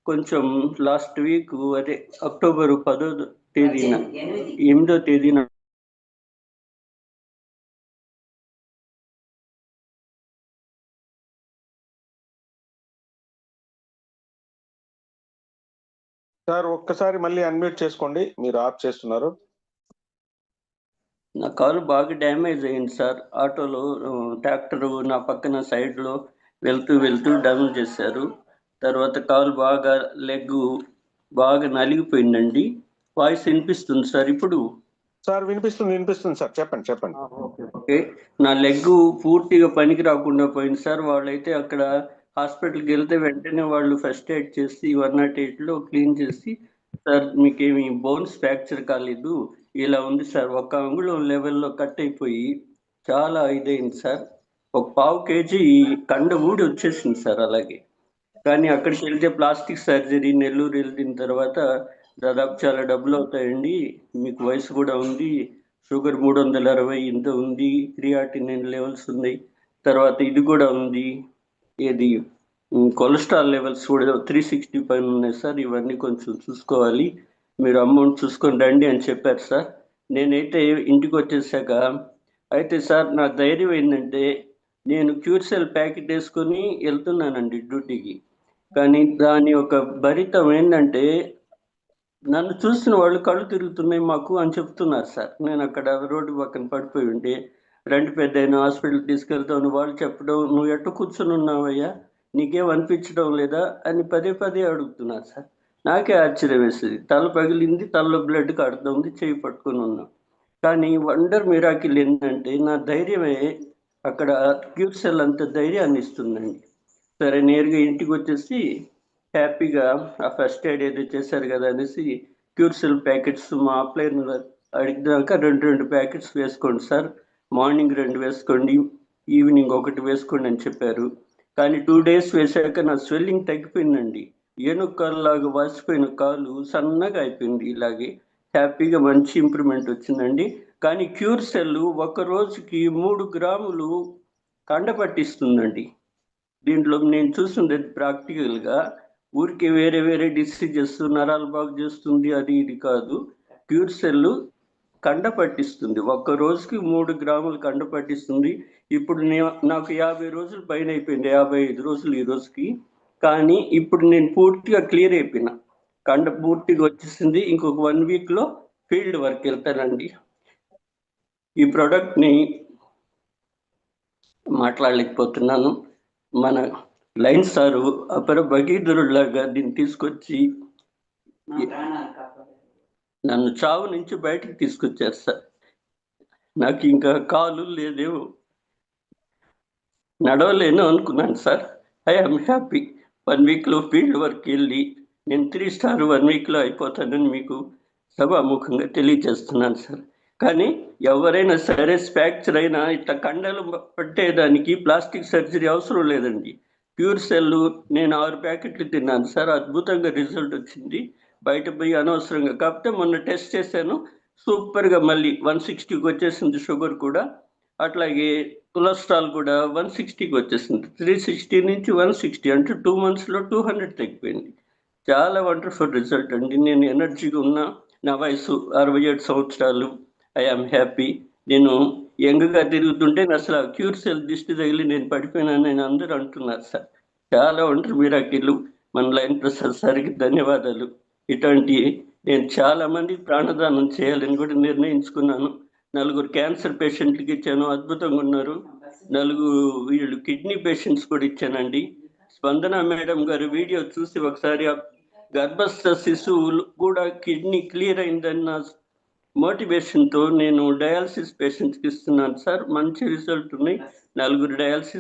కొంచెం last week అదే October 10వ తేదీన 8వ తేదీన సార్ ఒక్కసారి మళ్ళీ అన్మ్యూట్ చేసుకోండి, మీరు ఆఫ్ చేస్తున్నారు. నా కారు బాగా డ్యామేజ్ అయింది సార్. ఆటోలో ట్రాక్టర్ నా పక్కన సైడ్లో వెళ్తూ డ్యామేజ్ చేశారు. తర్వాత కాలు బాగా లెగ్ బాగా నలిగిపోయిందండి. వాయిస్ వినిపిస్తుంది సార్ ఇప్పుడు? సార్ వినిపిస్తుంది సార్, చెప్పండి. ఓకే. నా లెగ్ పూర్తిగా పనికి రాకుండా పోయింది సార్. వాళ్ళైతే అక్కడ హాస్పిటల్కి వెళ్తే వెంటనే వాళ్ళు ఫస్ట్ ఎయిడ్ చేసి 108లో క్లీన్ చేసి, సార్ మీకేమి బోన్స్ ఫ్రాక్చర్ కాలేదు, ఇలా ఉంది సార్, ఒక అంగుళం లెవెల్లో కట్ అయిపోయి చాలా ఇదైంది సార్, ఒక 1/2 kg కండ ఊడి వచ్చేసింది సార్. అలాగే కానీ అక్కడికి వెళ్తే ప్లాస్టిక్ సర్జరీ నెల్లూరు వెళ్ళిన తర్వాత దాదాపు చాలా డబ్బులు అవుతాయండి, మీకు వయసు కూడా ఉంది, షుగర్ 360 ఇంత ఉంది, క్రియాటినిన్ లెవెల్స్ ఉన్నాయి, తర్వాత ఇది కూడా ఉంది, ఏది కొలెస్ట్రాల్ లెవెల్స్ కూడా 360 పైన ఉన్నాయి సార్, ఇవన్నీ కొంచెం చూసుకోవాలి, మీరు అమౌంట్ చూసుకొని రండి అని చెప్పారు సార్. నేనైతే ఇంటికి వచ్చేసాక అయితే సార్ నా ధైర్యం ఏంటంటే నేను క్యూర్సెల్ ప్యాకెట్ వేసుకొని వెళ్తున్నానండి డ్యూటీకి. కానీ దాని ఒక భరితం ఏంటంటే నన్ను చూసిన వాళ్ళు కళ్ళు తిరుగుతున్నాయి మాకు అని చెప్తున్నారు సార్. నేను అక్కడ రోడ్డు పక్కన పడిపోయి ఉంటే రండి పెద్ద హాస్పిటల్ తీసుకెళ్తాను వాళ్ళు చెప్పడం, నువ్వు ఎట్టు కూర్చొని ఉన్నావయ్యా, నీకేం అనిపించడం లేదా అని పదే అడుగుతున్నారు సార్. నాకే ఆశ్చర్యం వేస్తుంది. తల పగిలింది, తలలో బ్లడ్ కడుతుంది, చేయి పట్టుకొని ఉన్నాం. కానీ వండర్ మిరాకిల్ ఏంటంటే నా ధైర్యమే అక్కడ క్యూర్సెల్ అంత ధైర్యాన్ని ఇస్తుందండి. సరే నేరుగా ఇంటికి వచ్చేసి హ్యాపీగా ఆ ఫస్ట్ ఎయిడ్ ఏదో చేశారు కదా అనేసి క్యూర్సెల్ ప్యాకెట్స్ మా అప్లైన్ అడిగినాక 2 ప్యాకెట్స్ వేసుకోండి సార్, మార్నింగ్ 2 వేసుకోండి, ఈవినింగ్ 1 వేసుకోండి అని చెప్పారు. కానీ 2 days వేసాక నా స్వెల్లింగ్ తగ్గిపోయిందండి. ఏనుగులాగా వాసిపోయిన కాలు సన్నగా అయిపోయింది. ఇలాగే హ్యాపీగా మంచి ఇంప్రూవ్మెంట్ వచ్చిందండి. కానీ క్యూర్సెల్ ఒక రోజుకి 3 గ్రాములు కండ పట్టిస్తుందండి. దీంట్లో నేను చూసింది ప్రాక్టికల్గా ఊరికి వేరే డిసీజెస్ నరాలు బాగు చేస్తుంది అది ఇది కాదు, క్యూర్సెల్ కండ పట్టిస్తుంది. ఒక్క రోజుకి 3 గ్రాములు కండ పట్టిస్తుంది. ఇప్పుడు నాకు 50 రోజులు పైన అయిపోయింది, 55 రోజులు ఈ రోజుకి. కానీ ఇప్పుడు నేను పూర్తిగా క్లియర్ అయిపోయినా, కండ పూర్తిగా వచ్చేసింది. ఇంకొక 1 weekలో ఫీల్డ్ వర్క్ వెళ్తానండి. ఈ ప్రోడక్ట్ని మాట్లాడలేకపోతున్నాను. మన లైన్ సారు అపర భగీధరులాగా దీన్ని తీసుకొచ్చి నన్ను చావు నుంచి బయటకు తీసుకొచ్చారు సార్. నాకు ఇంకా కాలు లేదేమో, నడవలేను అనుకున్నాను సార్. I'm happy. 1 weekలో ఫీల్డ్ వర్క్ వెళ్ళి నేను 3 star 1 weekలో అయిపోతానని మీకు సభాముఖంగా తెలియజేస్తున్నాను సార్. కానీ ఎవరైనా సరే ఫ్రాక్చర్ అయినా ఇట్లా కండలు పట్టేదానికి ప్లాస్టిక్ సర్జరీ అవసరం లేదండి. క్యూర్సెల్ నేను 6 ప్యాకెట్లు తిన్నాను సార్, అద్భుతంగా రిజల్ట్ వచ్చింది. బయట పోయి అనవసరంగా, కాకపోతే మొన్న టెస్ట్ చేశాను, సూపర్గా మళ్ళీ 160కి వచ్చేసింది షుగర్ కూడా, అట్లాగే కొలెస్ట్రాల్ కూడా 160కి వచ్చేసింది. 360 నుంచి 160 అంటే 2 monthsలో 200 తగ్గిపోయింది. చాలా వండర్ఫుల్ రిజల్ట్ అండి. నేను ఎనర్జీగా ఉన్నా, నా వయసు 67 సంవత్సరాలు, ఐఎమ్ హ్యాపీ. నేను యంగ్గా తిరుగుతుంటే అసలు క్యూర్సెల్ దిష్టి తగిలి నేను పడిపోయినానని అందరూ అంటున్నారు సార్. చాలా వండర్ మిరాకిల్. మన లైన్ ప్రసాద్ సార్కి ధన్యవాదాలు. ఇటువంటి నేను చాలా మంది ప్రాణదానం చేయాలని కూడా నిర్ణయించుకున్నాను. 4 క్యాన్సర్ పేషెంట్లకి ఇచ్చాను, అద్భుతంగా ఉన్నారు. 4 కిడ్నీ పేషెంట్స్ కూడా ఇచ్చానండి. స్పందన మేడం గారు వీడియో చూసి ఒకసారి గర్భస్థ శిశువులు కూడా కిడ్నీ క్లియర్ అయిందన్న మోటివేషన్తో నేను డయాలసిస్ పేషెంట్స్కి ఇస్తున్నాను సార్. మంచి రిజల్ట్ ఉన్నాయి. 4 డయాలసిస్